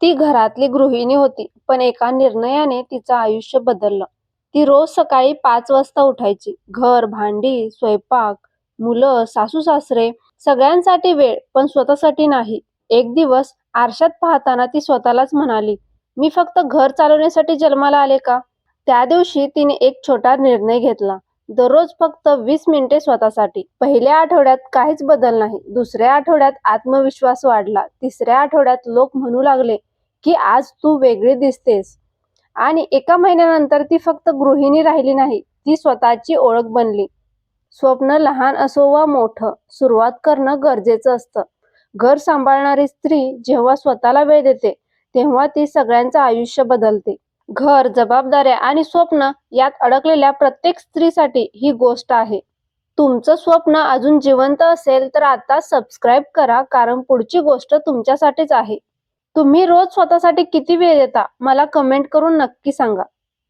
ती घरातली गृहिणी होती, पण एका निर्णयाने तिचं आयुष्य बदललं. ती रोज सकाळी 5 वाजता उठायची. घर, भांडी, स्वयंपाक, मुलं, सासू-सासरे सगळ्यांसाठी वेळ, पण स्वतःसाठी नाही. एक दिवस आरशात पाहताना ती स्वतःलाच म्हणाली, "मी फक्त घर चालवण्यासाठी जन्माला आले का?" त्या दिवशी तिने एक छोटा निर्णय घेतला. दररोज फक्त 20 मिनिटे स्वतःसाठी. पहिल्या आठवड्यात काहीच बदल नाही. दुसऱ्या आठवड्यात आत्मविश्वास वाढला. तिसऱ्या आठवड्यात लोक म्हणू लागले, की आज तू वेगळी दिसतेस. आणि एका महिन्यानंतर ती फक्त गृहिणी राहिली नाही, ती स्वतःची ओळख बनली. स्वप्न लहान असो वा मोठं, सुरुवात करणं गरजेचं असतं. घर सांभाळणारी स्त्री जेव्हा स्वतःला वेळ देते, तेव्हा ती सगळ्यांचं आयुष्य बदलते. घर, जबाबदाऱ्या आणि स्वप्न यात अडकलेल्या प्रत्येक स्त्रीसाठी ही गोष्ट आहे. तुमचं स्वप्न अजून जिवंत असेल तर आता सबस्क्राईब करा, कारण पुढची गोष्ट तुमच्यासाठीच आहे. तुम्ही रोज स्वतःसाठी किती वेळ देता मला कमेंट करून नक्की सांगा.